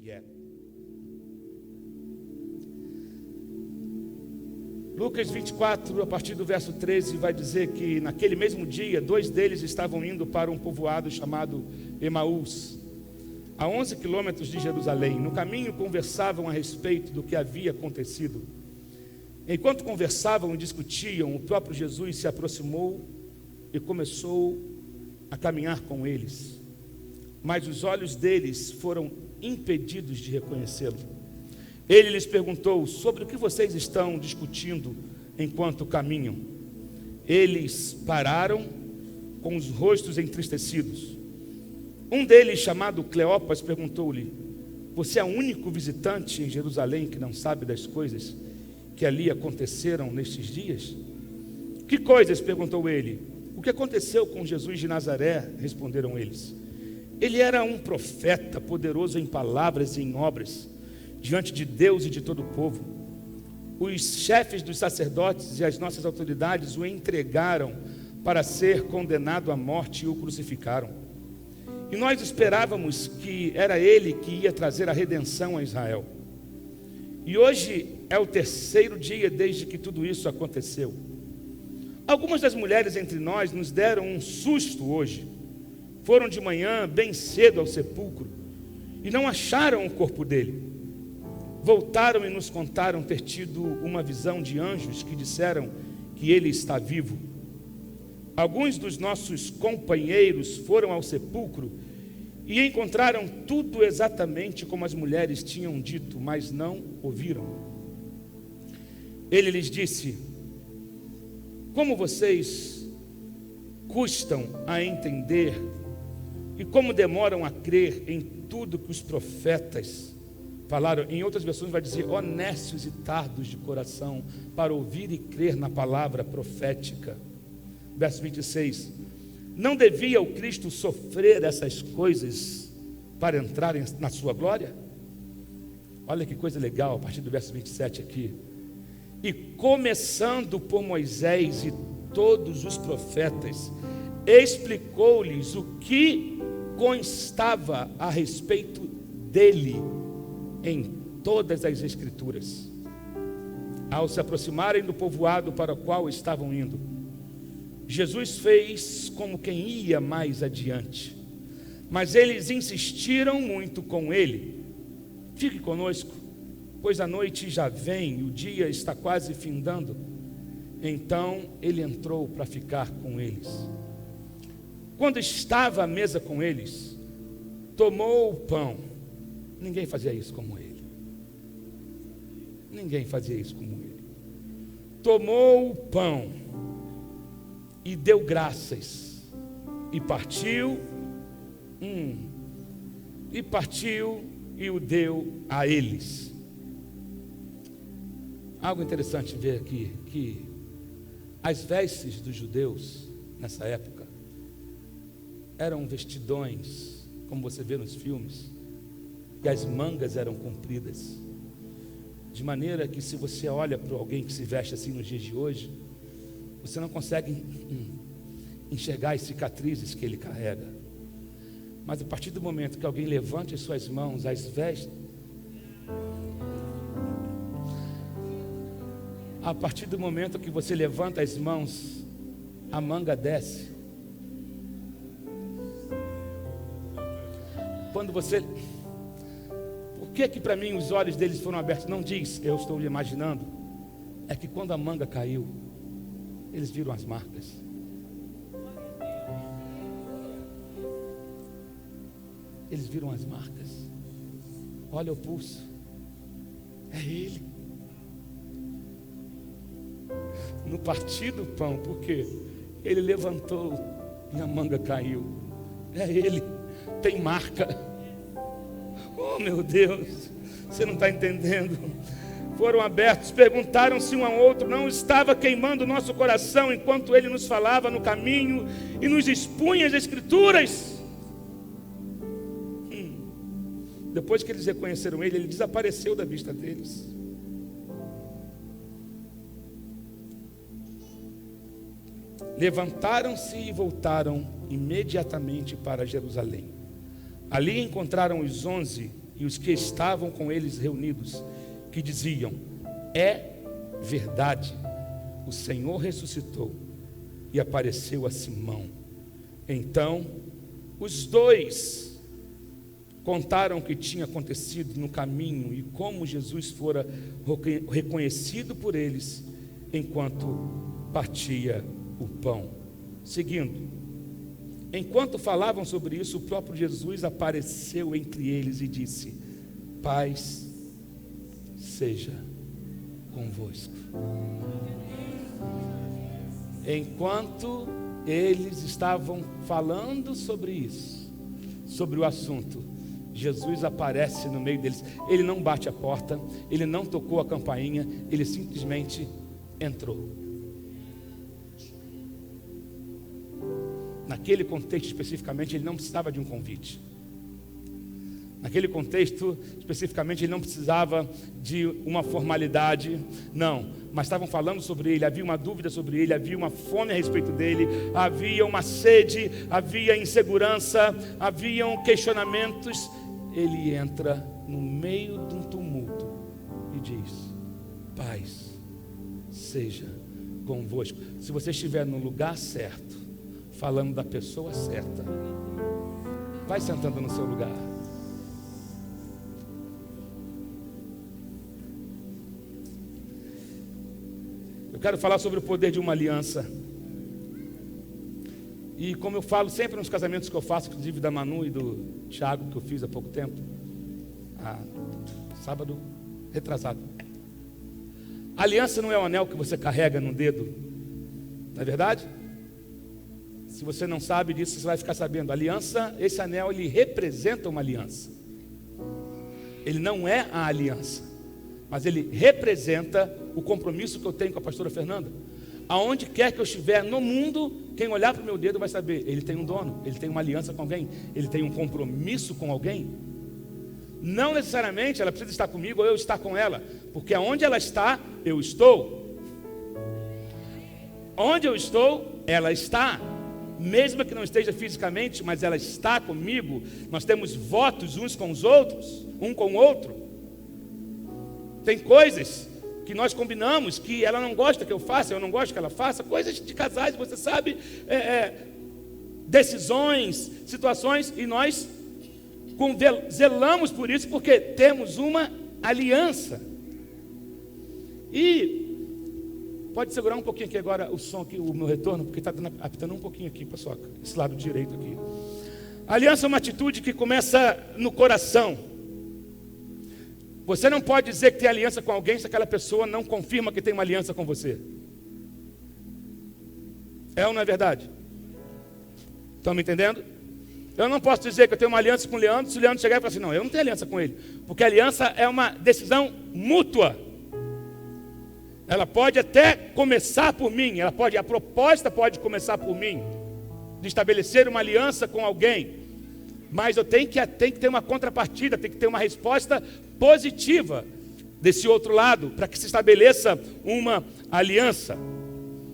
yet. Lucas 24, a partir do verso 13, vai dizer que naquele mesmo dia, 2 deles estavam indo para um povoado chamado Emaús, a 11 quilômetros de Jerusalém. No caminho conversavam a respeito do que havia acontecido. Enquanto conversavam e discutiam, o próprio Jesus se aproximou e começou a caminhar com eles. Mas os olhos deles foram impedidos de reconhecê-lo. Ele lhes perguntou: sobre o que vocês estão discutindo enquanto caminham? Eles pararam com os rostos entristecidos. Um deles, chamado Cleopas, perguntou-lhe: você é o único visitante em Jerusalém que não sabe das coisas que ali aconteceram nestes dias? Que coisas? Perguntou ele. O que aconteceu com Jesus de Nazaré? Responderam eles. Ele era um profeta, poderoso em palavras e em obras, diante de Deus e de todo o povo. Os chefes dos sacerdotes e as nossas autoridades o entregaram para ser condenado à morte e o crucificaram. E nós esperávamos que era ele que ia trazer a redenção a Israel. E hoje é o 3º dia desde que tudo isso aconteceu. Algumas das mulheres entre nós nos deram um susto hoje. Foram de manhã bem cedo ao sepulcro e não acharam o corpo dele. Voltaram e nos contaram ter tido uma visão de anjos que disseram que ele está vivo. Alguns dos nossos companheiros foram ao sepulcro e encontraram tudo exatamente como as mulheres tinham dito, mas não ouviram. Ele lhes disse: como vocês custam a entender e como demoram a crer em tudo que os profetas falaram. Em outras versões vai dizer: honestos e tardos de coração para ouvir e crer na palavra profética. Verso 26. Não devia o Cristo sofrer essas coisas para entrar na sua glória? Olha que coisa legal, a partir do verso 27 aqui. E começando por Moisés e todos os profetas, explicou-lhes o que constava a respeito dele em todas as Escrituras. Ao se aproximarem do povoado para o qual estavam indo, Jesus fez como quem ia mais adiante, mas eles insistiram muito com ele: fique conosco, pois a noite já vem e o dia está quase findando. Então ele entrou para ficar com eles. Quando estava à mesa com eles, tomou o pão. Ninguém fazia isso como ele. Ninguém fazia isso como ele. Tomou o pão e deu graças e partiu e o deu a eles. Algo interessante ver aqui, que as vestes dos judeus nessa época eram vestidões, como você vê nos filmes, e as mangas eram compridas, de maneira que se você olha para alguém que se veste assim nos dias de hoje, você não consegue enxergar as cicatrizes que ele carrega. Mas a partir do momento que alguém levante as suas mãos, as vestes, a partir do momento que você levanta as mãos, a manga desce. Quando você... Por que para mim os olhos deles foram abertos? Não diz, eu estou imaginando. É que quando a manga caiu, eles viram as marcas. Eles viram as marcas. Olha o pulso. É ele. No partir do pão, porque ele levantou e a manga caiu. É ele. Tem marca. Oh meu Deus, você não está entendendo. Foram abertos, perguntaram-se um ao outro: não estava queimando o nosso coração enquanto ele nos falava no caminho e nos expunha as Escrituras? Depois que eles reconheceram ele, ele desapareceu da vista deles. Levantaram-se e voltaram imediatamente para Jerusalém. Ali encontraram os 11 e os que estavam com eles reunidos, que diziam: é verdade, o Senhor ressuscitou e apareceu a Simão. Então os dois contaram o que tinha acontecido no caminho e como Jesus fora reconhecido por eles enquanto partia o pão. Seguindo, enquanto falavam sobre isso, o próprio Jesus apareceu entre eles e disse: paz seja convosco. Enquanto eles estavam falando sobre isso, sobre o assunto, Jesus aparece no meio deles. Ele não bate a porta, ele não tocou a campainha, ele simplesmente entrou. Naquele contexto especificamente, ele não precisava de um convite. Naquele contexto especificamente, ele não precisava de uma formalidade, não. Mas estavam falando sobre ele, havia uma dúvida sobre ele, havia uma fome a respeito dele, havia uma sede, havia insegurança, haviam questionamentos. Ele entra no meio de um tumulto e diz: paz seja convosco. Se você estiver no lugar certo, falando da pessoa certa, vai sentando no seu lugar. Eu quero falar sobre o poder de uma aliança. E como eu falo sempre nos casamentos que eu faço, inclusive da Manu e do Thiago, que eu fiz há pouco tempo, sábado retrasado. A aliança não é o anel que você carrega no dedo, não é verdade? Se você não sabe disso, você vai ficar sabendo. A aliança, esse anel, ele representa uma aliança. Ele não é a aliança, mas ele representa o compromisso que eu tenho com a pastora Fernanda. Aonde quer que eu estiver no mundo, quem olhar para o meu dedo vai saber: ele tem um dono, ele tem uma aliança com alguém, ele tem um compromisso com alguém. Não necessariamente ela precisa estar comigo ou eu estar com ela, porque aonde ela está, eu estou. Onde eu estou, ela está. Mesmo que não esteja fisicamente, mas ela está comigo. Nós temos votos uns com os outros, um com o outro. Tem coisas que nós combinamos que ela não gosta que eu faça, eu não gosto que ela faça, coisas de casais, você sabe, decisões, situações, e nós zelamos por isso porque temos uma aliança. E pode segurar um pouquinho aqui agora o som aqui, o meu retorno, porque está apitando um pouquinho aqui, pessoal, esse lado direito aqui. A aliança é uma atitude que começa no coração. Você não pode dizer que tem aliança com alguém se aquela pessoa não confirma que tem uma aliança com você. É ou não é verdade? Estão me entendendo? Eu não posso dizer que eu tenho uma aliança com o Leandro, se o Leandro chegar e falar assim: não, eu não tenho aliança com ele. Porque a aliança é uma decisão mútua. Ela pode até começar por mim, a proposta pode começar por mim, de estabelecer uma aliança com alguém. Mas eu tenho que ter uma contrapartida, tem que ter uma resposta positiva desse outro lado, para que se estabeleça uma aliança,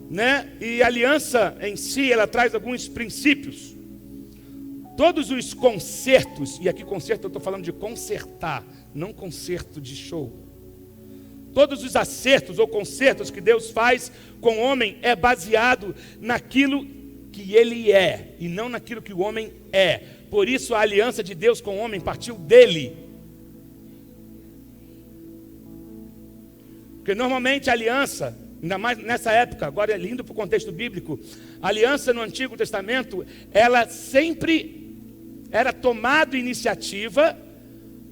né? E a aliança em si, ela traz alguns princípios. Todos os concertos, e aqui concerto eu estou falando de consertar, não concerto de show. Todos os acertos ou concertos que Deus faz com o homem é baseado naquilo que ele é, e não naquilo que o homem é. Por isso a aliança de Deus com o homem partiu dele. Porque normalmente a aliança, ainda mais nessa época, agora indo para o contexto bíblico, a aliança no Antigo Testamento, ela sempre era tomada iniciativa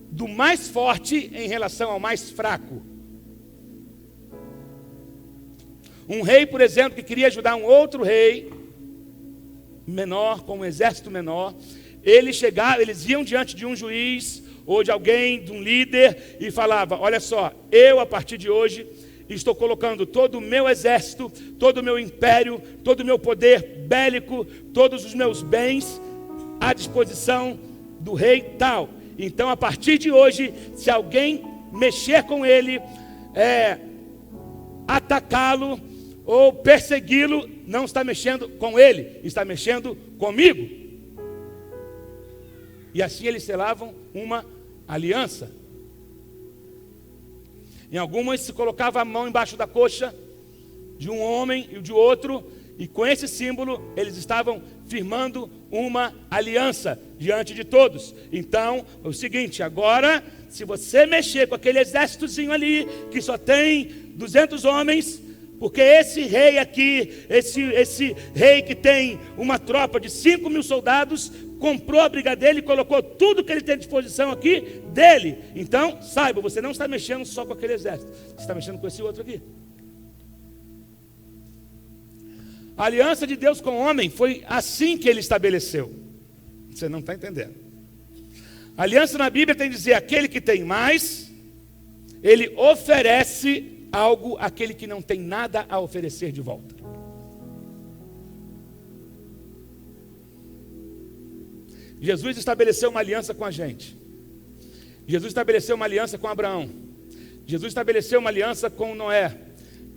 do mais forte em relação ao mais fraco. Um rei, por exemplo, que queria ajudar um outro rei menor, com um exército menor, eles iam diante de um juiz ou de alguém, de um líder, e falava: olha só, eu a partir de hoje estou colocando todo o meu exército, todo o meu império, todo o meu poder bélico, todos os meus bens à disposição do rei tal. Então a partir de hoje, se alguém mexer com ele, atacá-lo ou persegui-lo, não está mexendo com ele, está mexendo comigo. E assim eles selavam uma aliança. Em algumas se colocava a mão embaixo da coxa de um homem e de outro, e com esse símbolo eles estavam firmando uma aliança diante de todos. Então, é o seguinte, agora, se você mexer com aquele exércitozinho ali, que só tem 200 homens, porque esse rei aqui, esse rei que tem uma tropa de 5.000 soldados, comprou a briga dele e colocou tudo que ele tem à disposição aqui dele. Então, saiba, você não está mexendo só com aquele exército, você está mexendo com esse outro aqui. A aliança de Deus com o homem foi assim que ele estabeleceu. Você não está entendendo. A aliança na Bíblia tem que dizer, aquele que tem mais, ele oferece algo àquele que não tem nada a oferecer de volta. Jesus estabeleceu uma aliança com a gente. Jesus estabeleceu uma aliança com Abraão. Jesus estabeleceu uma aliança com Noé.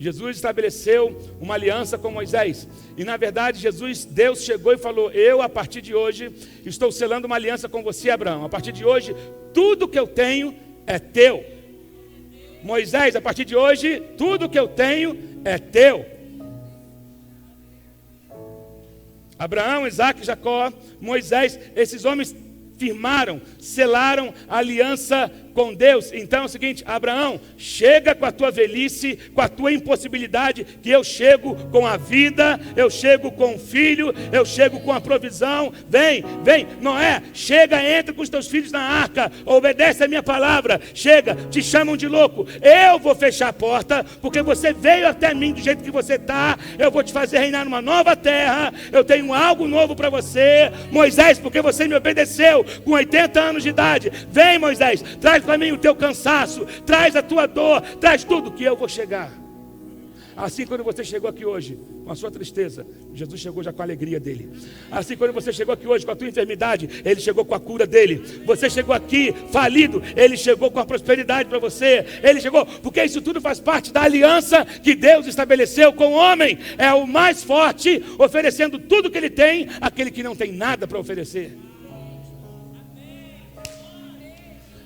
Jesus estabeleceu uma aliança com Moisés. E na verdade Deus chegou e falou, eu a partir de hoje estou selando uma aliança com você, Abraão. A partir de hoje, tudo que eu tenho é teu. Moisés, a partir de hoje, tudo que eu tenho é teu. Abraão, Isaac, Jacó, Moisés, esses homens firmaram, selaram a aliança com Deus. Então é o seguinte, Abraão, chega com a tua velhice, com a tua impossibilidade, que eu chego com a vida, eu chego com o filho, eu chego com a provisão. Vem, Noé, chega, entra com os teus filhos na arca, obedece a minha palavra, chega, te chamam de louco, eu vou fechar a porta, porque você veio até mim do jeito que você está, eu vou te fazer reinar numa nova terra, eu tenho algo novo para você. Moisés, porque você me obedeceu com 80 anos de idade, vem, Moisés, traz para mim o teu cansaço, traz a tua dor, traz tudo que eu vou chegar. Assim, quando você chegou aqui hoje com a sua tristeza, Jesus chegou já com a alegria dele. Assim, quando você chegou aqui hoje com a tua enfermidade, ele chegou com a cura dele. Você chegou aqui falido, ele chegou com a prosperidade para você. Ele chegou, porque isso tudo faz parte da aliança que Deus estabeleceu com o homem. É o mais forte, oferecendo tudo que ele tem àquele que não tem nada para oferecer.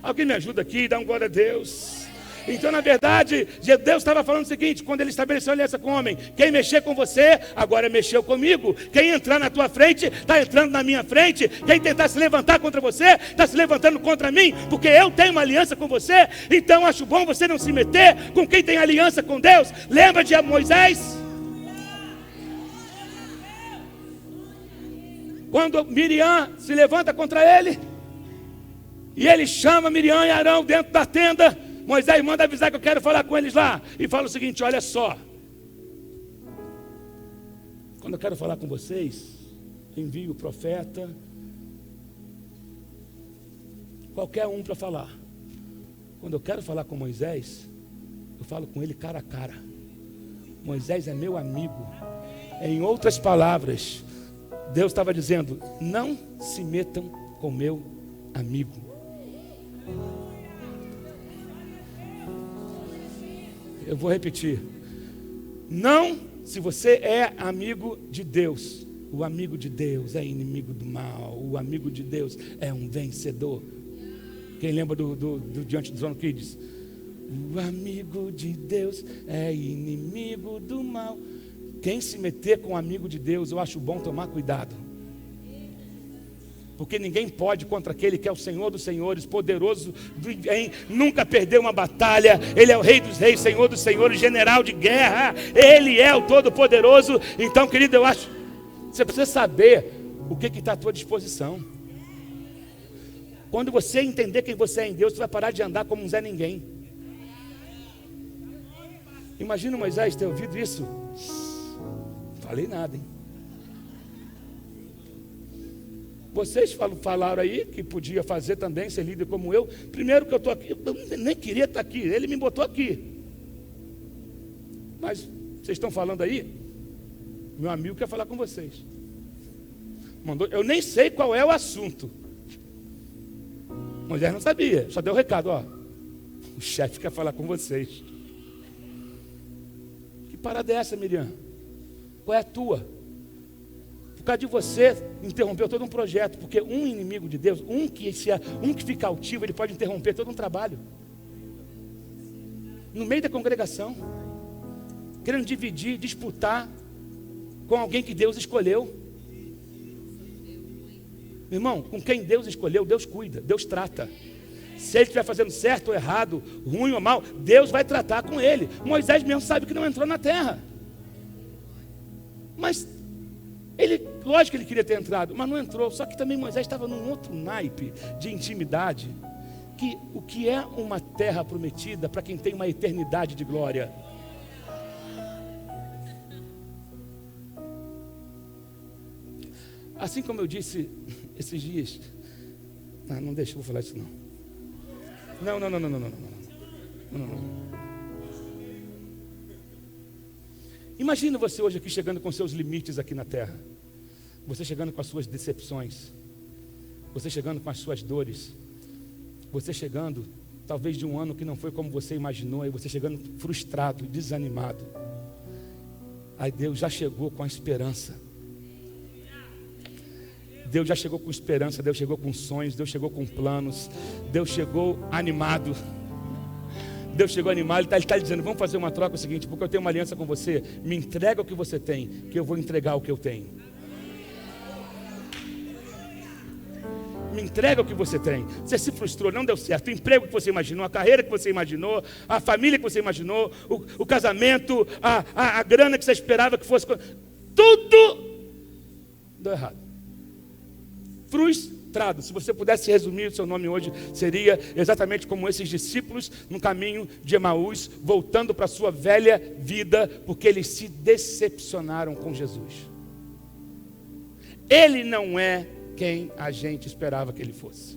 Alguém me ajuda aqui, dá um glória a Deus. Então, na verdade, Deus estava falando o seguinte, quando ele estabeleceu a aliança com o homem, quem mexer com você, agora mexeu comigo. Quem entrar na tua frente, está entrando na minha frente. Quem tentar se levantar contra você, está se levantando contra mim, porque eu tenho uma aliança com você. Então, acho bom você não se meter com quem tem aliança com Deus. Lembra de Moisés? Quando Miriam se levanta contra ele, e ele chama Miriam e Arão dentro da tenda, Moisés manda avisar que eu quero falar com eles lá. E fala o seguinte, olha só, quando eu quero falar com vocês, envio o profeta, qualquer um para falar. Quando eu quero falar com Moisés, eu falo com ele cara a cara. Moisés é meu amigo. Em outras palavras, Deus estava dizendo, não se metam com meu amigo. Eu vou repetir. Não, se você é amigo de Deus, o amigo de Deus é inimigo do mal. O amigo de Deus é um vencedor. Quem lembra do Diante do Trono que diz? O amigo de Deus é inimigo do mal. Quem se meter com o amigo de Deus, eu acho bom tomar cuidado. Porque ninguém pode contra aquele que é o Senhor dos senhores, poderoso, nunca perdeu uma batalha. Ele é o Rei dos reis, Senhor dos senhores, general de guerra. Ele é o Todo-Poderoso. Então, querido, eu acho, você precisa saber o que está à tua disposição. Quando você entender quem você é em Deus, você vai parar de andar como um Zé Ninguém. Imagina Moisés ter ouvido isso. Falei nada, hein? Vocês falaram aí que podia fazer também, ser líder como eu. Primeiro que eu estou aqui, eu nem queria estar aqui, ele me botou aqui. Mas vocês estão falando aí, meu amigo quer falar com vocês. Mandou, eu nem sei qual é o assunto. Moisés não sabia, só deu o recado, ó. O chefe quer falar com vocês. Que parada é essa, Miriam? Qual é a tua? Por causa de você, interrompeu todo um projeto. Porque um inimigo de Deus, um que fica altivo, ele pode interromper todo um trabalho. No meio da congregação, querendo dividir, disputar com alguém que Deus escolheu. Meu irmão, com quem Deus escolheu, Deus cuida, Deus trata. Se ele estiver fazendo certo ou errado, ruim ou mal, Deus vai tratar com ele. Moisés mesmo sabe que não entrou na terra. Mas ele, lógico que ele queria ter entrado, mas não entrou. Só que também Moisés estava num outro naipe de intimidade. Que o que é uma terra prometida para quem tem uma eternidade de glória? Assim como eu disse esses dias, não deixa eu vou falar isso não. Não. Imagina você hoje aqui chegando com seus limites aqui na terra. Você chegando com as suas decepções. Você chegando com as suas dores. Você chegando, talvez de um ano que não foi como você imaginou. Aí você chegando frustrado, desanimado. Aí Deus já chegou com a esperança. Deus já chegou com esperança, Deus chegou com sonhos, Deus chegou com planos, Deus chegou animado. Deus chegou animado, Ele está dizendo, vamos fazer uma troca, é o seguinte, porque eu tenho uma aliança com você, me entrega o que você tem, que eu vou entregar o que eu tenho. Me entrega o que você tem. Você se frustrou, não deu certo, o emprego que você imaginou, a carreira que você imaginou, a família que você imaginou, o casamento, a grana que você esperava que fosse, tudo deu errado. Frustrado. Se você pudesse resumir o seu nome hoje, seria exatamente como esses discípulos no caminho de Emaús, voltando para a sua velha vida, porque eles se decepcionaram com Jesus. Ele não é quem a gente esperava que ele fosse.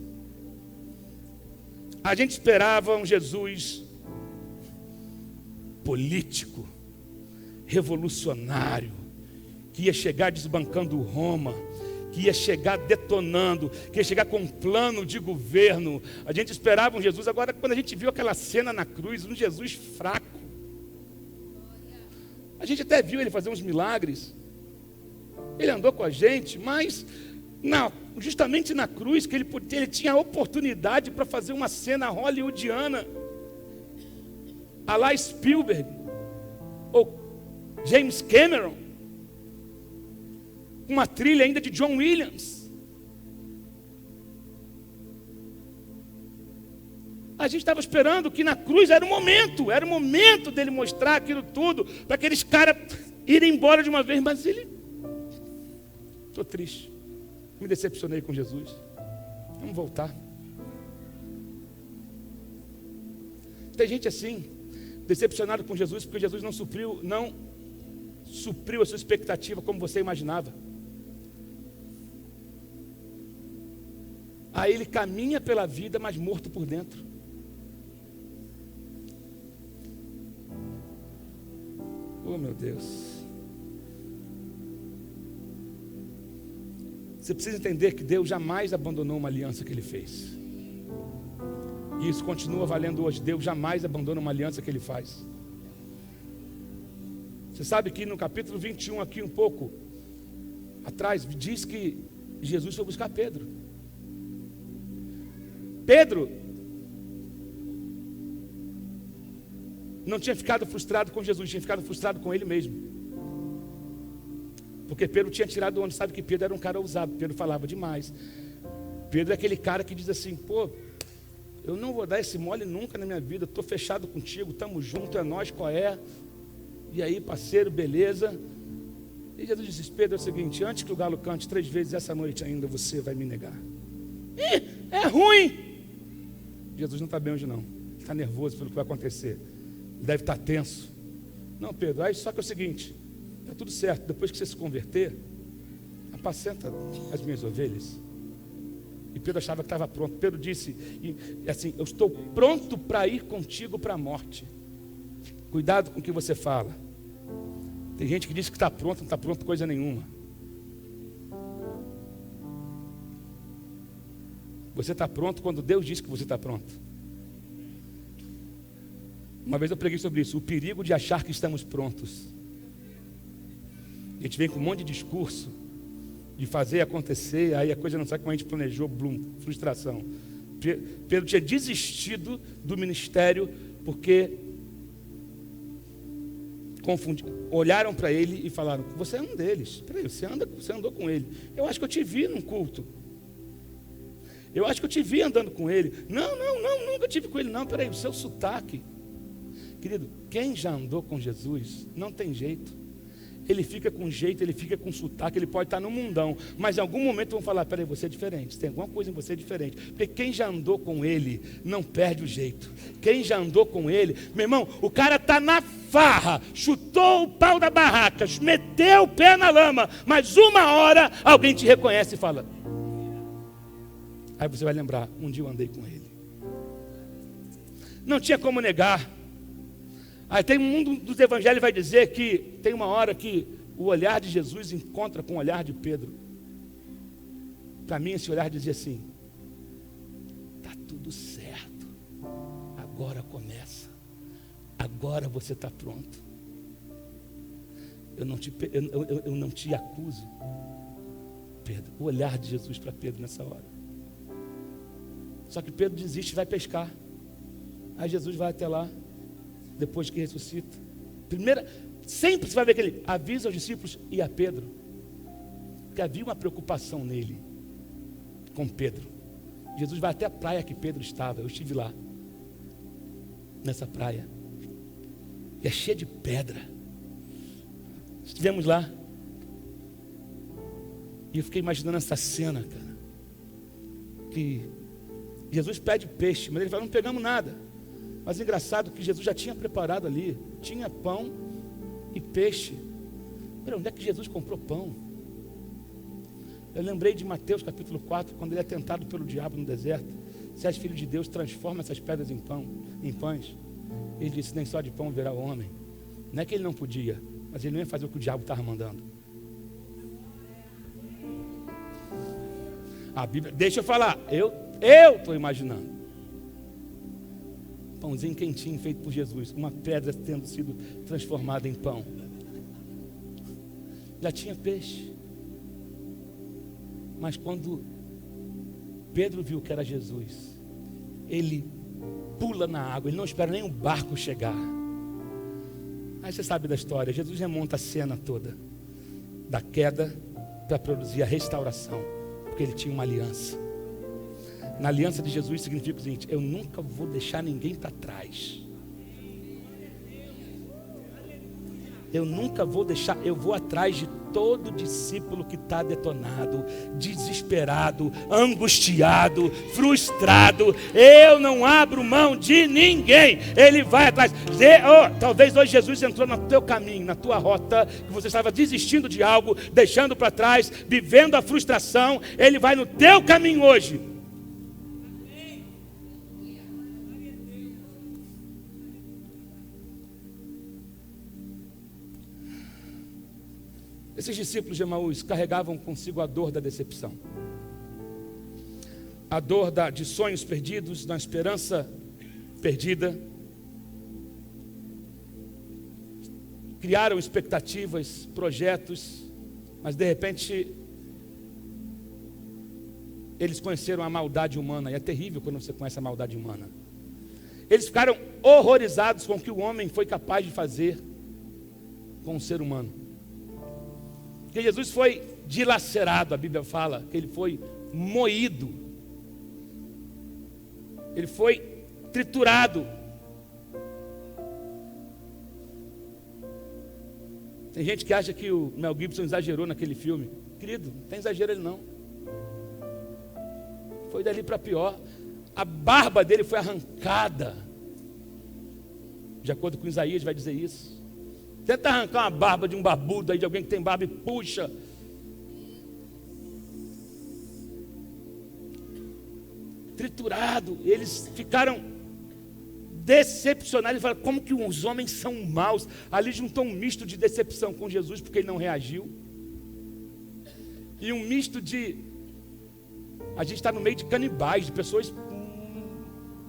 A gente esperava um Jesus político, revolucionário, que ia chegar desbancando Roma, que ia chegar detonando, que ia chegar com um plano de governo. A gente esperava um Jesus. Agora, quando a gente viu aquela cena na cruz, um Jesus fraco, a gente até viu ele fazer uns milagres, ele andou com a gente, mas justamente na cruz que ele tinha a oportunidade para fazer uma cena hollywoodiana, a la Spielberg ou James Cameron, uma trilha ainda de John Williams. A gente estava esperando que na cruz era o momento dele mostrar aquilo tudo, para aqueles caras irem embora de uma vez, mas ele, estou triste, me decepcionei com Jesus, vamos voltar. Tem gente assim, decepcionado com Jesus, porque Jesus não supriu a sua expectativa como você imaginava. Aí ele caminha pela vida, mas morto por dentro. Oh, meu Deus. Você precisa entender que Deus jamais abandonou uma aliança que Ele fez. E isso continua valendo hoje. Deus jamais abandona uma aliança que Ele faz. Você sabe que no capítulo 21, aqui um pouco atrás, diz que Jesus foi buscar Pedro. Pedro não tinha ficado frustrado com Jesus, tinha ficado frustrado com ele mesmo. Porque Pedro tinha tirado onde, sabe que Pedro era um cara ousado, Pedro falava demais. Pedro é aquele cara que diz assim, eu não vou dar esse mole nunca na minha vida, estou fechado contigo, estamos juntos, é nós, qual é? E aí, parceiro, beleza? E Jesus disse, Pedro, é o seguinte, antes que o galo cante 3 vezes essa noite ainda, você vai me negar. É ruim. Jesus não está bem hoje não, está nervoso pelo que vai acontecer, deve estar tenso. Não, Pedro, aí só que é o seguinte, está tudo certo, depois que você se converter, apacenta as minhas ovelhas. E Pedro achava que estava pronto. Pedro disse assim, eu estou pronto para ir contigo para a morte. Cuidado com o que você fala. Tem gente que diz que está pronto, não está pronto coisa nenhuma. Você está pronto quando Deus diz que você está pronto. Uma vez eu preguei sobre isso, o perigo de achar que estamos prontos. A gente vem com um monte de discurso, de fazer acontecer, aí a coisa não sai como a gente planejou, frustração. Pedro tinha desistido do ministério porque olharam para ele e falaram: você é um deles. Peraí, você andou com ele. Eu acho que eu te vi num culto. Eu acho que eu te vi andando com ele. Não, nunca tive com ele não. Peraí, o seu sotaque. Querido, quem já andou com Jesus, não tem jeito. Ele fica com jeito, ele fica com sotaque, ele pode estar no mundão, mas em algum momento vão falar: peraí, você é diferente, tem alguma coisa em você diferente. Porque quem já andou com ele, não perde o jeito. Quem já andou com ele, meu irmão, o cara está na farra, chutou o pau da barraca, meteu o pé na lama, mas uma hora alguém te reconhece e fala. Aí você vai lembrar: um dia eu andei com ele. Não tinha como negar. Aí tem um mundo dos evangelhos vai dizer que tem uma hora que o olhar de Jesus encontra com o olhar de Pedro. Para mim esse olhar dizia assim: está tudo certo, agora começa, agora você está pronto. Eu não te acuso, Pedro. O olhar de Jesus para Pedro nessa hora. Só que Pedro desiste e vai pescar. Aí Jesus vai até lá, depois que ressuscita. Sempre você vai ver que ele avisa aos discípulos e a Pedro, que havia uma preocupação nele, com Pedro. Jesus vai até a praia que Pedro estava. Eu estive lá, nessa praia, e é cheia de pedra. Estivemos lá, e eu fiquei imaginando essa cena, cara, que Jesus pede peixe, mas ele fala: não pegamos nada. Mas engraçado que Jesus já tinha preparado ali, tinha pão e peixe. Pera, onde é que Jesus comprou pão? Eu lembrei de Mateus capítulo 4, quando ele é tentado pelo diabo no deserto: se és filho de Deus, transforma essas pedras em pães. Ele disse: nem só de pão virá o homem. Não é que ele não podia, mas ele não ia fazer o que o diabo estava mandando. A Bíblia, deixa eu falar, eu estou imaginando. Pãozinho quentinho feito por Jesus, uma pedra tendo sido transformada em pão. Já tinha peixe. Mas quando Pedro viu que era Jesus, ele pula na água, ele não espera nem o barco chegar. Aí você sabe da história. Jesus remonta a cena toda da queda para produzir a restauração, porque ele tinha uma aliança. Na aliança de Jesus significa o seguinte: eu nunca vou deixar ninguém para trás. Eu nunca vou deixar, eu vou atrás de todo discípulo que está detonado, desesperado, angustiado, frustrado. Eu não abro mão de ninguém. Ele vai atrás. Talvez hoje Jesus entrou no teu caminho, na tua rota, que você estava desistindo de algo, deixando para trás, vivendo a frustração. Ele vai no teu caminho hoje. Esses discípulos de Emaús carregavam consigo a dor da decepção, a dor de sonhos perdidos, da esperança perdida. Criaram expectativas, projetos, mas de repente eles conheceram a maldade humana, e é terrível quando você conhece a maldade humana. Eles ficaram horrorizados com o que o homem foi capaz de fazer com o ser humano. Porque Jesus foi dilacerado, a Bíblia fala que ele foi moído, ele foi triturado. Tem gente que acha que o Mel Gibson exagerou naquele filme. Querido, não tem exagero ele não. Foi dali para pior. A barba dele foi arrancada. De acordo com Isaías vai dizer isso. Tenta arrancar uma barba de um barbudo aí, de alguém que tem barba, e puxa. Triturado. Eles ficaram decepcionados. Eles falaram: como que os homens são maus? Ali juntou um misto de decepção com Jesus, porque ele não reagiu, e um misto de... a gente está no meio de canibais, de pessoas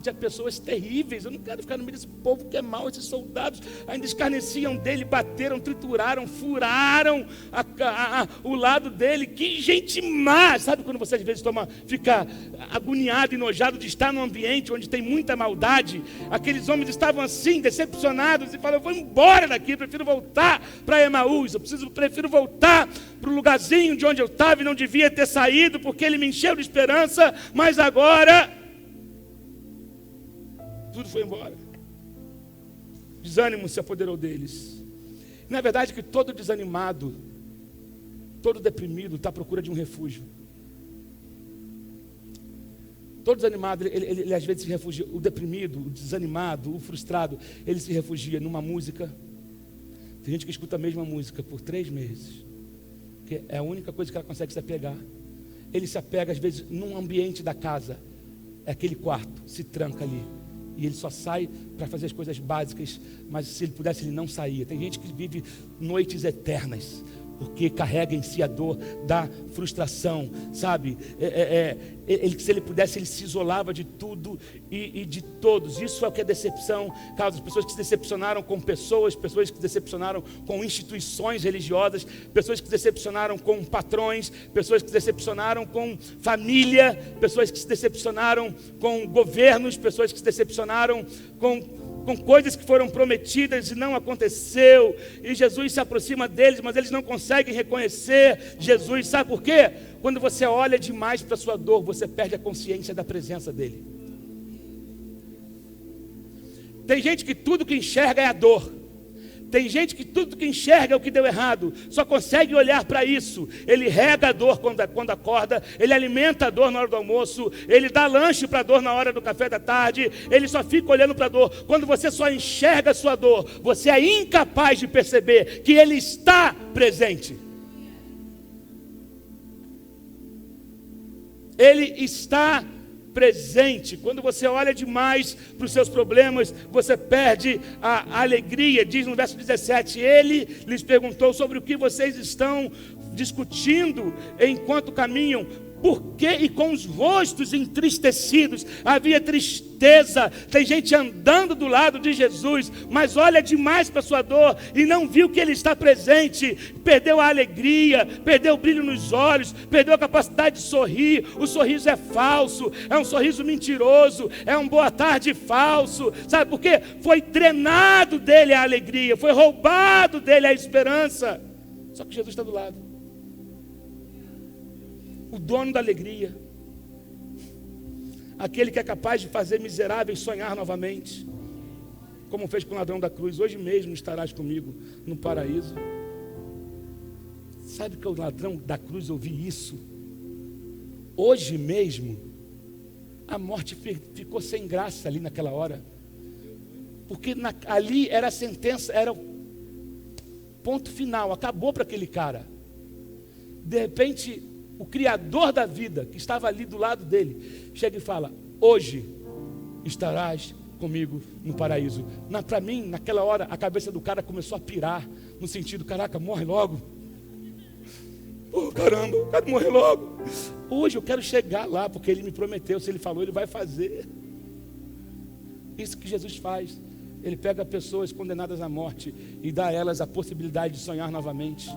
tinha pessoas terríveis. Eu não quero ficar no meio desse povo que é mau. Esses soldados ainda escarneciam dele, bateram, trituraram, furaram o lado dele. Que gente má! Sabe quando você às vezes fica agoniado, enojado de estar num ambiente onde tem muita maldade? Aqueles homens estavam assim, decepcionados, e falaram: eu vou embora daqui, prefiro voltar para Emaús, prefiro voltar para o lugarzinho de onde eu estava e não devia ter saído, porque ele me encheu de esperança, mas agora tudo foi embora. Desânimo se apoderou deles. Na verdade, que todo desanimado, todo deprimido está à procura de um refúgio. Todo desanimado, ele às vezes se refugia. O deprimido, o desanimado, o frustrado, ele se refugia numa música. Tem gente que escuta a mesma música por 3 meses, que é a única coisa que ela consegue se apegar. Ele se apega às vezes num ambiente da casa, é aquele quarto, se tranca ali, e ele só sai para fazer as coisas básicas, mas se ele pudesse ele não saía. Tem gente que vive noites eternas, porque carrega em si a dor da frustração, sabe? Se ele pudesse, ele se isolava de tudo e de todos. Isso é o que é decepção causa. Pessoas que se decepcionaram com pessoas que se decepcionaram com instituições religiosas, pessoas que se decepcionaram com patrões, pessoas que se decepcionaram com família, pessoas que se decepcionaram com governos, pessoas que se decepcionaram com coisas que foram prometidas e não aconteceu, e Jesus se aproxima deles, mas eles não conseguem reconhecer Jesus. Sabe por quê? Quando você olha demais para a sua dor, você perde a consciência da presença dele. Tem gente que tudo que enxerga é a dor. Tem gente que tudo que enxerga é o que deu errado, só consegue olhar para isso. Ele rega a dor quando acorda, ele alimenta a dor na hora do almoço, ele dá lanche para a dor na hora do café da tarde, ele só fica olhando para a dor. Quando você só enxerga a sua dor, você é incapaz de perceber que ele está presente. Ele está presente. Quando você olha demais para os seus problemas, você perde a alegria. Diz no verso 17: ele lhes perguntou sobre o que vocês estão discutindo enquanto caminham. Por quê? E com os rostos entristecidos, havia tristeza. Tem gente andando do lado de Jesus, mas olha demais para a sua dor e não viu que ele está presente. Perdeu a alegria, perdeu o brilho nos olhos, perdeu a capacidade de sorrir. O sorriso é falso, é um sorriso mentiroso, é um boa tarde falso. Sabe por quê? Foi drenado dele a alegria, foi roubado dele a esperança. Só que Jesus está do lado, o dono da alegria, aquele que é capaz de fazer miseráveis sonhar novamente, como fez com o ladrão da cruz. Hoje mesmo estarás comigo no paraíso. Sabe que o ladrão da cruz ouviu isso? Hoje mesmo a morte ficou sem graça ali naquela hora, porque ali era a sentença, era o ponto final, acabou para aquele cara. De repente, o Criador da vida, que estava ali do lado dele, chega e fala: hoje estarás comigo no paraíso. Para mim, naquela hora, a cabeça do cara começou a pirar, no sentido: caraca, morre logo. Oh, caramba, eu quero morrer logo. Hoje eu quero chegar lá, porque ele me prometeu, se ele falou, ele vai fazer. Isso que Jesus faz. Ele pega pessoas condenadas à morte e dá a elas a possibilidade de sonhar novamente.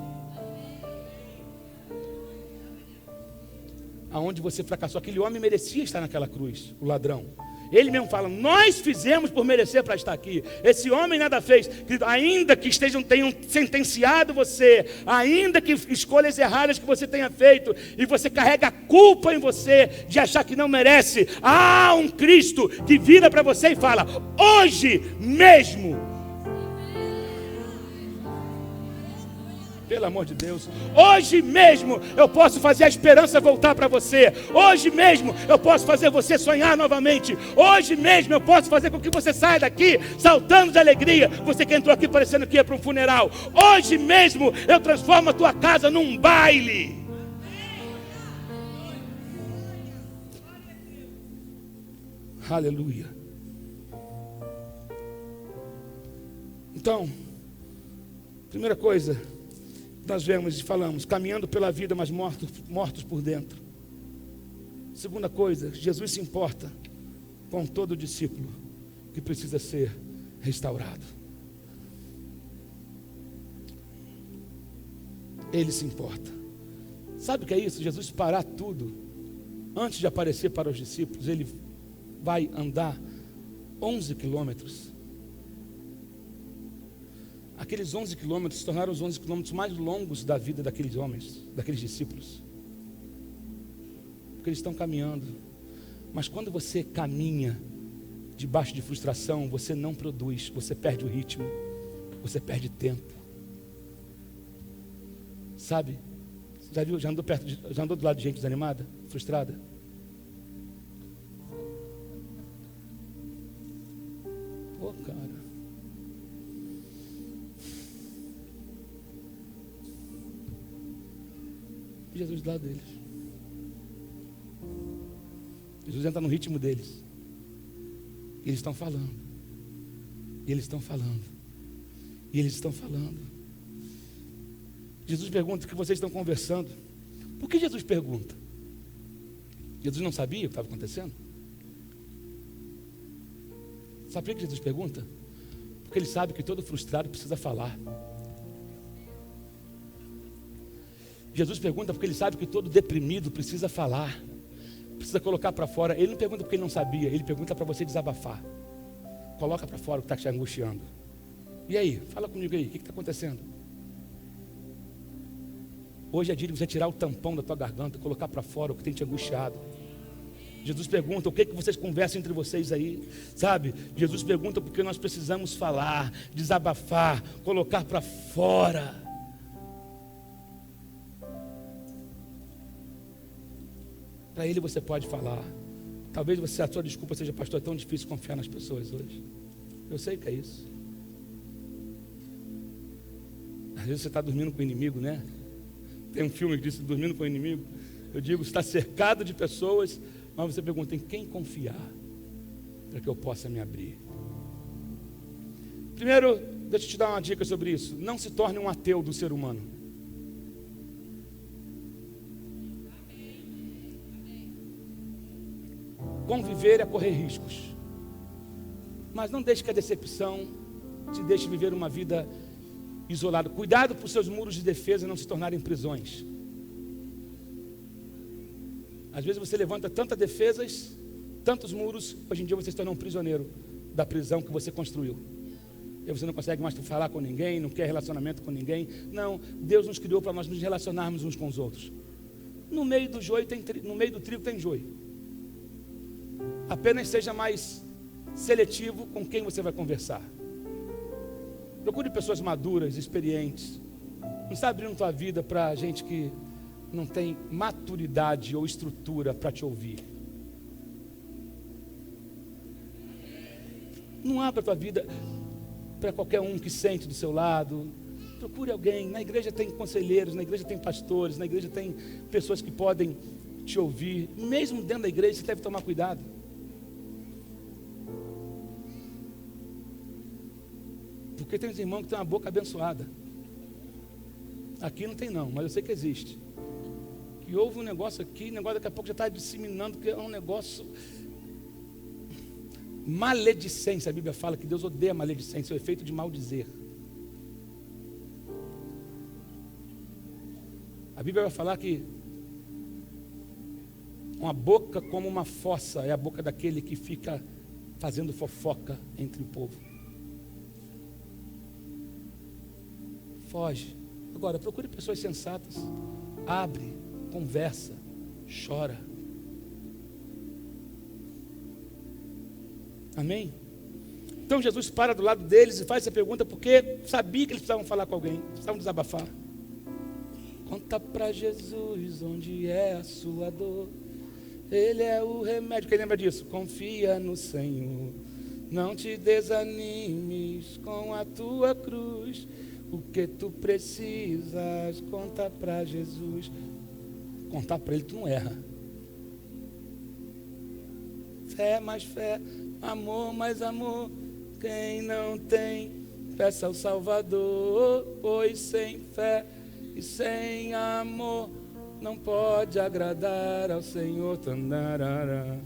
Aonde você fracassou, aquele homem merecia estar naquela cruz, o ladrão. Ele mesmo fala: nós fizemos por merecer para estar aqui. Esse homem nada fez. Ainda que tenham sentenciado você, ainda que escolhas erradas que você tenha feito, e você carrega a culpa em você de achar que não merece, há um Cristo que vira para você e fala: hoje mesmo, pelo amor de Deus, hoje mesmo eu posso fazer a esperança voltar para você. Hoje mesmo eu posso fazer você sonhar novamente. Hoje mesmo eu posso fazer com que você saia daqui saltando de alegria. Você que entrou aqui parecendo que ia para um funeral, hoje mesmo eu transformo a tua casa num baile. Aleluia. Então, primeira coisa, nós vemos e falamos: caminhando pela vida, mas mortos por dentro. Segunda coisa, Jesus se importa com todo discípulo que precisa ser restaurado. Ele se importa. Sabe o que é isso? Jesus parar tudo, antes de aparecer para os discípulos, ele vai andar 11 quilômetros. Aqueles 11 quilômetros se tornaram os 11 quilômetros mais longos da vida daqueles homens, daqueles discípulos. Porque eles estão caminhando. Mas quando você caminha debaixo de frustração, você não produz, você perde o ritmo, você perde tempo. Sabe? Já viu? Já andou do lado de gente desanimada, frustrada? Pô, cara. Jesus do lado deles. Jesus entra no ritmo deles. E eles estão falando. E eles estão falando. E eles estão falando. Jesus pergunta o que vocês estão conversando. Por que Jesus pergunta? Jesus não sabia o que estava acontecendo? Sabe por que Jesus pergunta? Porque ele sabe que todo frustrado precisa falar. Jesus pergunta porque ele sabe que todo deprimido precisa falar, precisa colocar para fora. Ele não pergunta porque ele não sabia, ele pergunta para você desabafar. Coloca para fora o que está te angustiando. E aí, fala comigo aí, o que está acontecendo? Hoje é dia de você tirar o tampão da tua garganta, colocar para fora o que tem te angustiado. Jesus pergunta o que vocês conversam entre vocês aí, sabe? Jesus pergunta porque nós precisamos falar, desabafar, colocar para fora. Para ele você pode falar. Talvez a sua desculpa seja: pastor, é tão difícil confiar nas pessoas hoje. Eu sei que é isso. Às vezes você está dormindo com o inimigo, né? Tem um filme que diz: dormindo com o inimigo. Eu digo, está cercado de pessoas, mas você pergunta: em quem confiar para que eu possa me abrir? Primeiro, deixa eu te dar uma dica sobre isso. Não se torne um ateu do ser humano. Conviver é correr riscos, mas não deixe que a decepção te deixe viver uma vida isolada. Cuidado para os seus muros de defesa não se tornarem prisões. Às vezes você levanta tantas defesas, tantos muros, hoje em dia você se torna um prisioneiro da prisão que você construiu. E você não consegue mais falar com ninguém, não quer relacionamento com ninguém. Não, Deus nos criou para nós nos relacionarmos uns com os outros. No meio do joio no meio do trigo tem joio. Apenas seja mais seletivo com quem você vai conversar. Procure pessoas maduras, experientes. Não está abrindo tua vida para gente que não tem maturidade ou estrutura para te ouvir. Não abra tua vida para qualquer um que sente do seu lado. Procure alguém. Na igreja tem conselheiros, na igreja tem pastores, na igreja tem pessoas que podem te ouvir. Mesmo dentro da igreja você deve tomar cuidado. Porque tem uns irmãos que têm uma boca abençoada. Aqui não tem não, mas eu sei que existe. Que houve um negócio aqui, o negócio daqui a pouco já está disseminando, que é um negócio... Maledicência, a Bíblia fala que Deus odeia maledicência, é o efeito de maldizer. A Bíblia vai falar que uma boca como uma fossa é a boca daquele que fica fazendo fofoca entre o povo. Foge. Agora, procure pessoas sensatas. Abre, conversa, chora. Amém? Então Jesus para do lado deles e faz essa pergunta porque sabia que eles precisavam falar com alguém, precisavam desabafar. Conta para Jesus onde é a sua dor. Ele é o remédio. Quem lembra disso? Confia no Senhor. Não te desanimes com a tua cruz. O que tu precisas, conta para Jesus. Contar para ele tu não erra. Fé mais fé, amor mais amor. Quem não tem, peça ao Salvador. Pois sem fé e sem amor não pode agradar ao Senhor. Tandarara.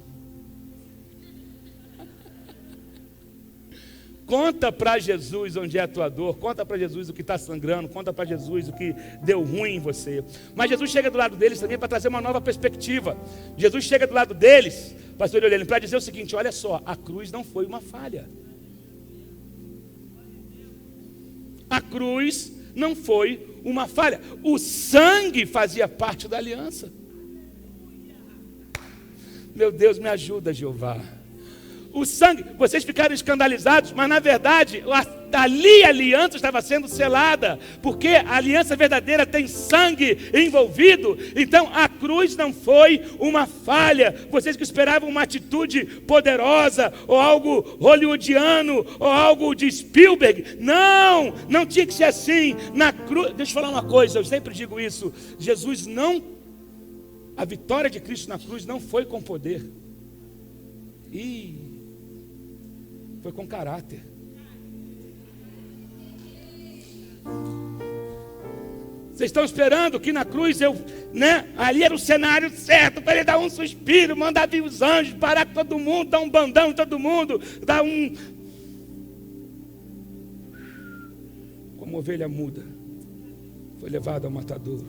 conta para Jesus onde é a tua dor, conta para Jesus o que está sangrando, conta para Jesus o que deu ruim em você. Mas Jesus chega do lado deles também para trazer uma nova perspectiva. Jesus chega do lado deles, pastor Heleno, para dizer o seguinte: olha só, a cruz não foi uma falha. A cruz não foi uma falha. O sangue fazia parte da aliança. Meu Deus, me ajuda, Jeová. O sangue, vocês ficaram escandalizados, mas na verdade, ali a aliança estava sendo selada, porque a aliança verdadeira tem sangue envolvido. Então a cruz não foi uma falha. Vocês que esperavam uma atitude poderosa, ou algo hollywoodiano, ou algo de Spielberg, não tinha que ser assim. Na cruz, deixa eu falar uma coisa, eu sempre digo isso: Jesus não, a vitória de Cristo na cruz não foi com poder, foi com caráter. Vocês estão esperando que na cruz ali era o cenário certo para ele dar um suspiro, mandar vir os anjos, parar com todo mundo, dar um bandão em todo mundo, dar um... Como ovelha muda, foi levado ao matador.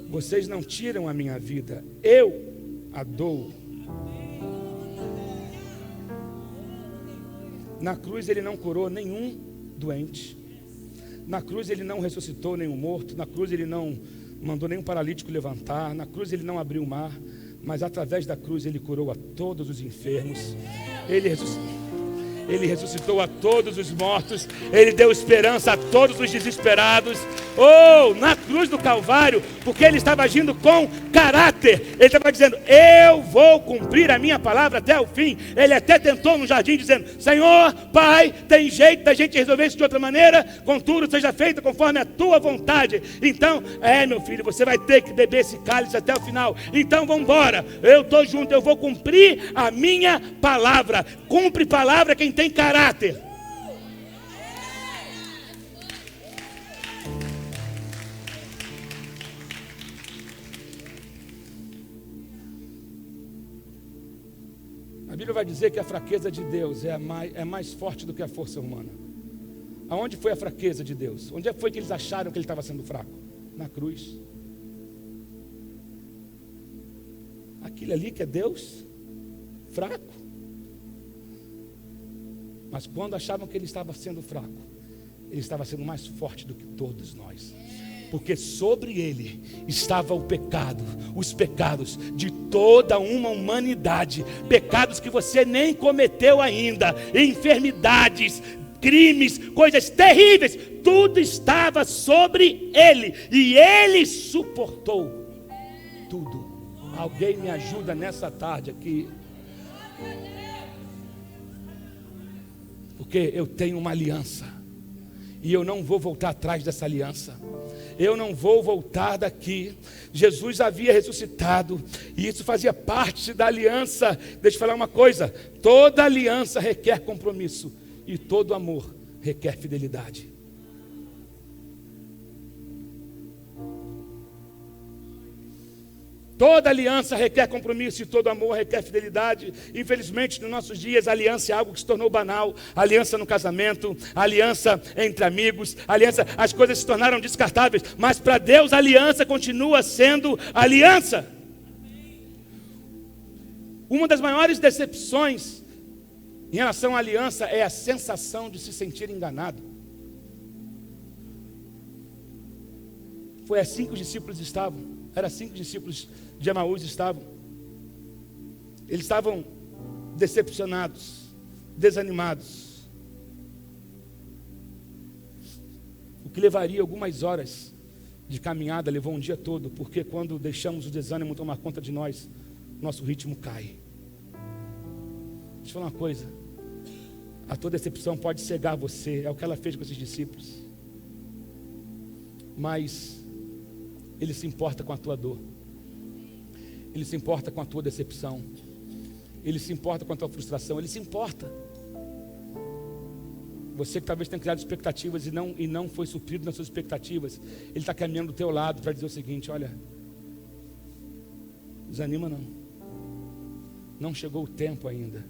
Vocês não tiram a minha vida, eu a dou. Na cruz ele não curou nenhum doente. Na cruz ele não ressuscitou nenhum morto. Na cruz ele não mandou nenhum paralítico levantar. Na cruz ele não abriu o mar. Mas através da cruz ele curou a todos os enfermos. Ele ressuscitou a todos os mortos. Ele deu esperança a todos os desesperados. Na cruz do Calvário, porque ele estava agindo com caráter. Ele estava dizendo: eu vou cumprir a minha palavra até o fim. Ele até tentou no jardim dizendo: Senhor, Pai, tem jeito da gente resolver isso de outra maneira? Contudo, seja feito conforme a tua vontade. Então, meu filho, você vai ter que beber esse cálice até o final. Então vamos embora, eu estou junto, eu vou cumprir a minha palavra. Cumpre palavra quem tem caráter. A Bíblia vai dizer que a fraqueza de Deus é mais forte do que a força humana. Aonde foi a fraqueza de Deus? Onde foi que eles acharam que ele estava sendo fraco? Na cruz. Aquilo ali que é Deus, fraco. Mas quando achavam que ele estava sendo fraco, ele estava sendo mais forte do que todos nós. Porque sobre ele estava o pecado, os pecados de toda uma humanidade, pecados que você nem cometeu ainda, enfermidades, crimes, coisas terríveis, tudo estava sobre ele, e ele suportou tudo. Alguém me ajuda nessa tarde aqui? Porque eu tenho uma aliança, e eu não vou voltar atrás dessa aliança. Eu não vou voltar daqui. Jesus havia ressuscitado, e isso fazia parte da aliança. Deixa eu falar uma coisa: toda aliança requer compromisso, e todo amor requer fidelidade. Toda aliança requer compromisso e todo amor requer fidelidade. Infelizmente, nos nossos dias, a aliança é algo que se tornou banal. A aliança no casamento, a aliança entre amigos, as coisas se tornaram descartáveis. Mas para Deus, a aliança continua sendo aliança. Uma das maiores decepções em relação à aliança é a sensação de se sentir enganado. Foi assim que os discípulos estavam. Era assim que os discípulos de Emaús estavam. Eles estavam decepcionados, desanimados. O que levaria algumas horas de caminhada levou um dia todo, porque quando deixamos o desânimo tomar conta de nós, nosso ritmo cai. Deixa eu falar uma coisa: a tua decepção pode cegar você, é o que ela fez com esses discípulos. Mas Ele se importa com a tua dor. Ele se importa com a tua decepção. Ele se importa com a tua frustração. Ele se importa. Você que talvez tenha criado expectativas e não foi suprido nas suas expectativas, Ele está caminhando do teu lado para dizer o seguinte: olha, desanima não. Não chegou o tempo ainda.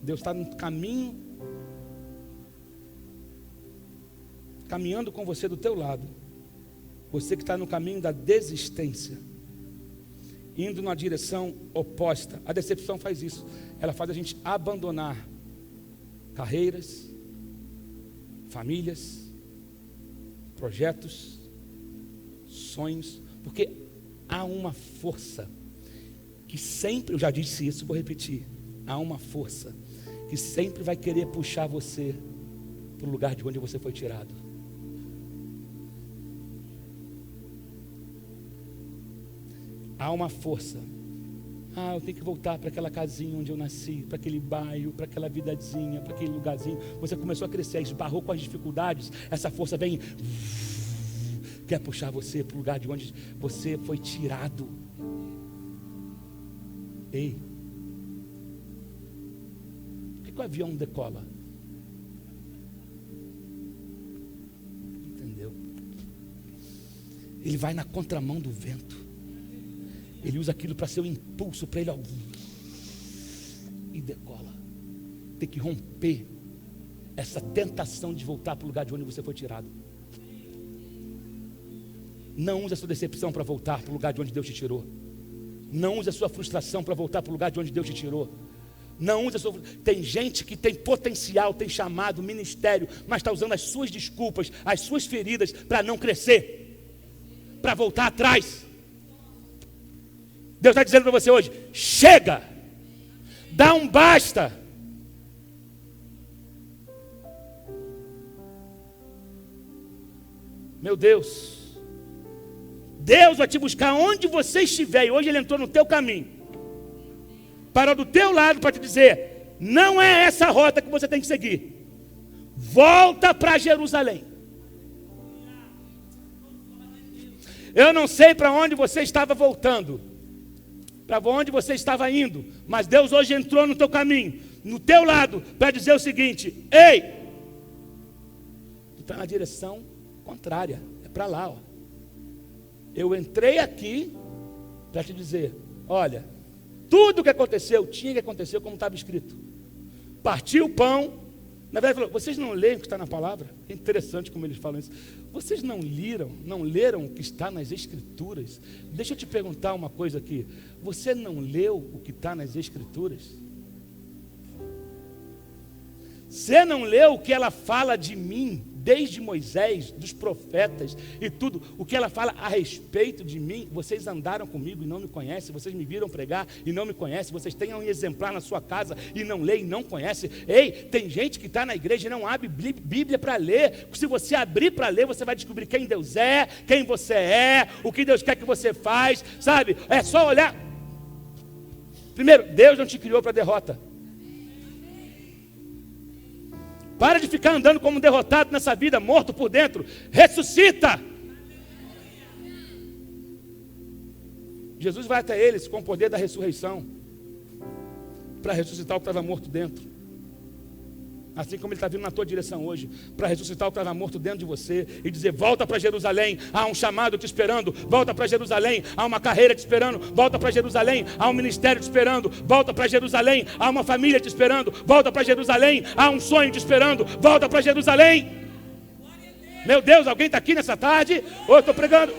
Deus está no caminho, caminhando com você do teu lado. Você que está no caminho da desistência, indo numa direção oposta. A decepção faz isso. Ela faz a gente abandonar carreiras, famílias, projetos, sonhos, porque há uma força que sempre, eu já disse isso, vou repetir, há uma força que sempre vai querer puxar você para o lugar de onde você foi tirado. Há uma força. Eu tenho que voltar para aquela casinha onde eu nasci, para aquele bairro, para aquela vidazinha, para aquele lugarzinho. Você começou a crescer, esbarrou com as dificuldades. Essa força vem, quer puxar você para o lugar de onde você foi tirado. Ei, por que o avião decola? Entendeu? Ele vai na contramão do vento. Ele usa aquilo para ser um impulso para ele, e decola. Tem que romper essa tentação de voltar para o lugar de onde você foi tirado. Não use a sua decepção para voltar para o lugar de onde Deus te tirou. Não use a sua frustração para voltar para o lugar de onde Deus te tirou. Não use a sua... Tem gente que tem potencial, tem chamado, ministério, mas está usando as suas desculpas, as suas feridas para não crescer, para voltar atrás. Deus está dizendo para você hoje: chega, dá um basta. Meu Deus, Deus vai te buscar onde você estiver, e hoje Ele entrou no teu caminho, parou do teu lado para te dizer: não é essa a rota que você tem que seguir, volta para Jerusalém. Eu não sei para onde você estava voltando, para onde você estava indo, mas Deus hoje entrou no teu caminho, no teu lado, para dizer o seguinte: ei, tu está na direção contrária, é para lá, ó. Eu entrei aqui para te dizer: olha, tudo que aconteceu, tinha que acontecer como estava escrito. Partiu o pão. Na verdade, falou: vocês não leem o que está na palavra? É interessante como eles falam isso. Vocês não leram o que está nas Escrituras? Deixa eu te perguntar uma coisa aqui. Você não leu o que está nas Escrituras? Você não leu o que ela fala de mim, desde Moisés, dos profetas e tudo, o que ela fala a respeito de mim? Vocês andaram comigo e não me conhecem, vocês me viram pregar e não me conhecem, vocês têm um exemplar na sua casa e não lê e não conhece. Ei, tem gente que está na igreja e não abre Bíblia para ler. Se você abrir para ler, você vai descobrir quem Deus é, quem você é, o que Deus quer que você faz, sabe? É só olhar. Primeiro, Deus não te criou para derrota. Para de ficar andando como um derrotado nessa vida, morto por dentro. Ressuscita. Jesus vai até eles com o poder da ressurreição, para ressuscitar o que estava morto dentro. Assim como Ele está vindo na tua direção hoje, para ressuscitar o que estava morto dentro de você e dizer: volta para Jerusalém, há um chamado te esperando. Volta para Jerusalém, há uma carreira te esperando. Volta para Jerusalém, há um ministério te esperando. Volta para Jerusalém, há uma família te esperando. Volta para Jerusalém, há um sonho te esperando. Volta para Jerusalém. Meu Deus, alguém está aqui nessa tarde? Ou eu estou pregando?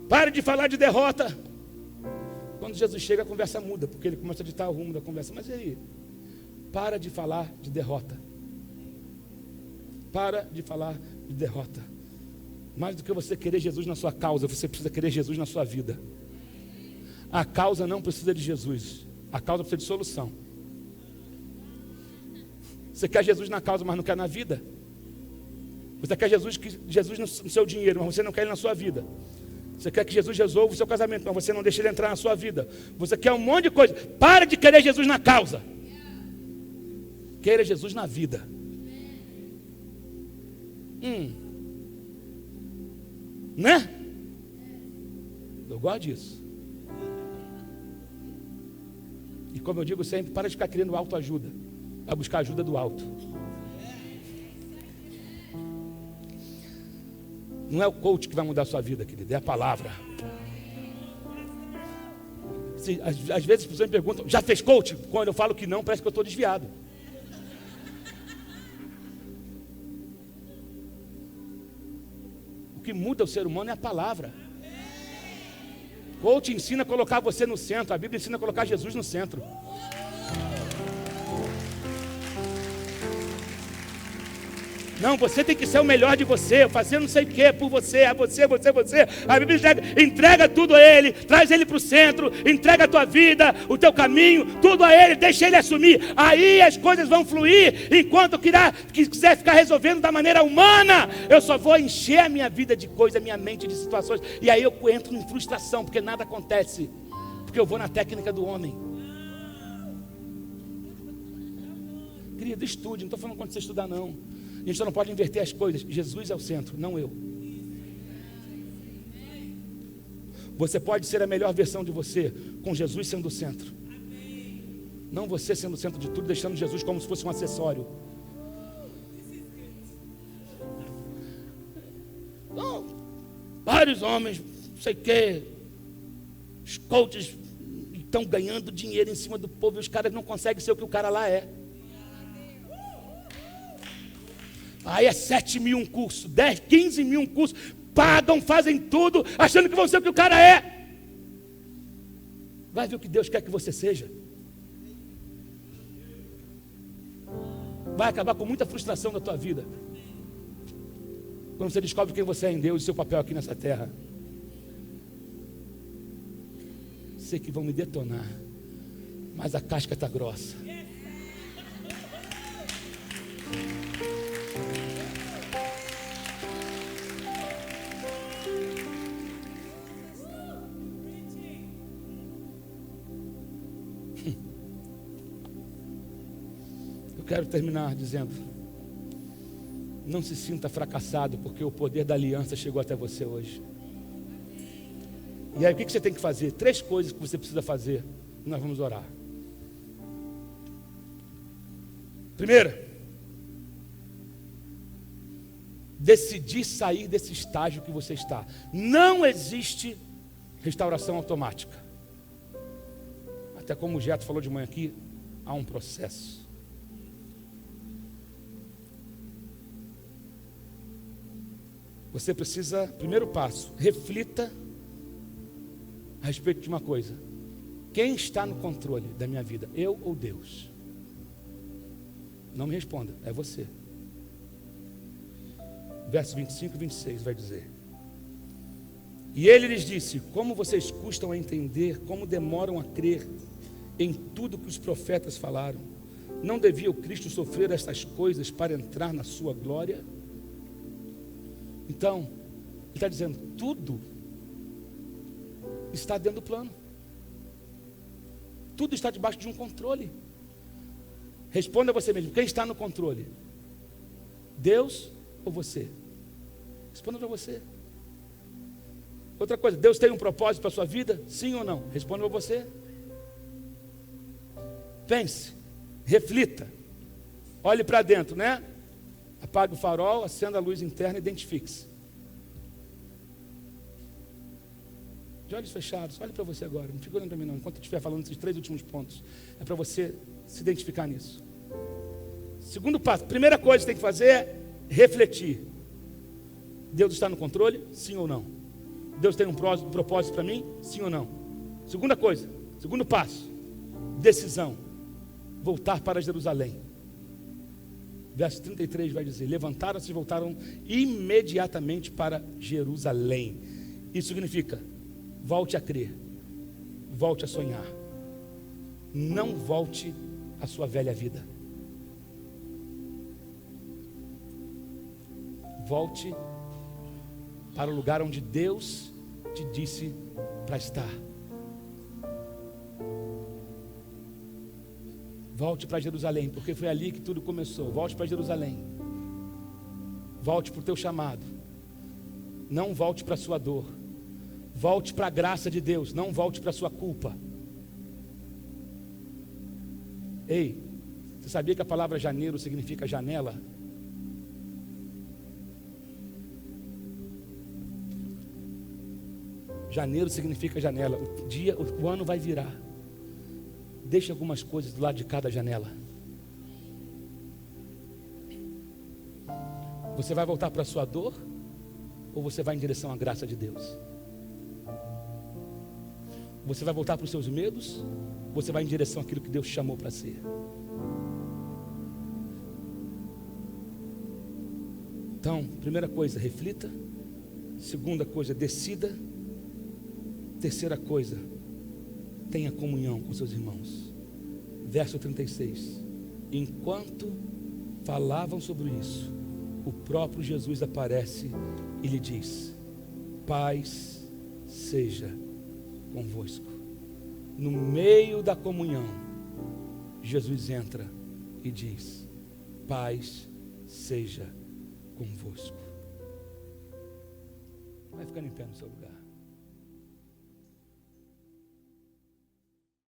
Pare de falar de derrota. Quando Jesus chega, a conversa muda, porque Ele começa a ditar o rumo da conversa. Mas e aí? Para de falar de derrota. Para de falar de derrota. Mais do que você querer Jesus na sua causa, você precisa querer Jesus na sua vida. A causa não precisa de Jesus. A causa precisa de solução. Você quer Jesus na causa, mas não quer na vida? Você quer Jesus no seu dinheiro, mas você não quer Ele na sua vida. Você quer que Jesus resolva o seu casamento, mas você não deixa Ele entrar na sua vida. Você quer um monte de coisa. Para de querer Jesus na causa. Queira Jesus na vida. Né? Eu gosto disso. E como eu digo sempre, para de ficar querendo autoajuda. Vai buscar ajuda do alto. Não é o coach que vai mudar a sua vida, querido, é a palavra. Às vezes as pessoas me perguntam, já fez coaching? Quando eu falo que não, parece que eu estou desviado. O que muda o ser humano é a palavra. Coaching ensina a colocar você no centro. A Bíblia ensina a colocar Jesus no centro. Não, você tem que ser o melhor de você, fazer não sei o que por você, a você. A Bíblia entrega tudo a Ele, traz Ele para o centro, entrega a tua vida, o teu caminho, tudo a Ele, deixa Ele assumir. Aí as coisas vão fluir, enquanto eu quiser ficar resolvendo da maneira humana, eu só vou encher a minha vida de coisa, a minha mente de situações, e aí eu entro em frustração, porque nada acontece, porque eu vou na técnica do homem. Querido, estude, não estou falando quando você estudar não. A gente só não pode inverter as coisas. Jesus é o centro, não eu. Você pode ser a melhor versão de você com Jesus sendo o centro. Não você sendo o centro de tudo, deixando Jesus como se fosse um acessório. Então, vários homens, não sei o que, os coaches estão ganhando dinheiro em cima do povo e os caras não conseguem ser o que o cara lá é. Aí é 7 mil um curso, 10, 15 mil um curso, pagam, fazem tudo, achando que vão ser o que o cara é. Vai ver o que Deus quer que você seja. Vai acabar com muita frustração da tua vida, quando você descobre quem você é em Deus e seu papel aqui nessa terra. Sei que vão me detonar, mas a casca está grossa. Quero terminar dizendo: não se sinta fracassado, porque o poder da aliança chegou até você hoje. E aí o que você tem que fazer? 3 coisas que você precisa fazer. E nós vamos orar. Primeira, decidir sair desse estágio que você está. Não existe restauração automática. Até como o Geto falou de manhã aqui, há um processo. Você precisa, primeiro passo, reflita a respeito de uma coisa: quem está no controle da minha vida, eu ou Deus? Não me responda, é você. Versos 25 e 26 vai dizer: e ele lhes disse: como vocês custam a entender, como demoram a crer em tudo que os profetas falaram? Não devia o Cristo sofrer estas coisas para entrar na sua glória? Então, ele está dizendo, tudo está dentro do plano. Tudo está debaixo de um controle. Responda a você mesmo, quem está no controle? Deus ou você? Responda para você. Outra coisa, Deus tem um propósito para a sua vida? Sim ou não? Responda para você. Pense, reflita, olhe para dentro, né? Apague o farol, acenda a luz interna e identifique-se. De olhos fechados, olhe para você agora. Não fica olhando para mim não. Enquanto eu estiver falando esses 3 últimos pontos, é para você se identificar nisso. Segundo passo, primeira coisa que você tem que fazer é refletir. Deus está no controle? Sim ou não? Deus tem um propósito para mim? Sim ou não? Segunda coisa, segundo passo, decisão. Voltar para Jerusalém. Verso 33 vai dizer: levantaram-se e voltaram imediatamente para Jerusalém. Isso significa: volte a crer, volte a sonhar, não volte à sua velha vida. Volte para o lugar onde Deus te disse para estar. Volte para Jerusalém, porque foi ali que tudo começou. Volte para Jerusalém. Volte para o teu chamado. Não volte para a sua dor. Volte para a graça de Deus. Não volte para a sua culpa. Ei, você sabia que a palavra janeiro significa janela? Janeiro significa janela. O ano vai virar. Deixa algumas coisas do lado de cada janela. Você vai voltar para a sua dor? Ou você vai em direção à graça de Deus? Você vai voltar para os seus medos? Ou você vai em direção àquilo que Deus chamou para ser? Então, primeira coisa, reflita. Segunda coisa, decida. Terceira coisa, tenha comunhão com seus irmãos. Verso 36. Enquanto falavam sobre isso, o próprio Jesus aparece e lhe diz: paz seja convosco. No meio da comunhão, Jesus entra e diz: paz seja convosco. Vai ficando em pé no seu lugar.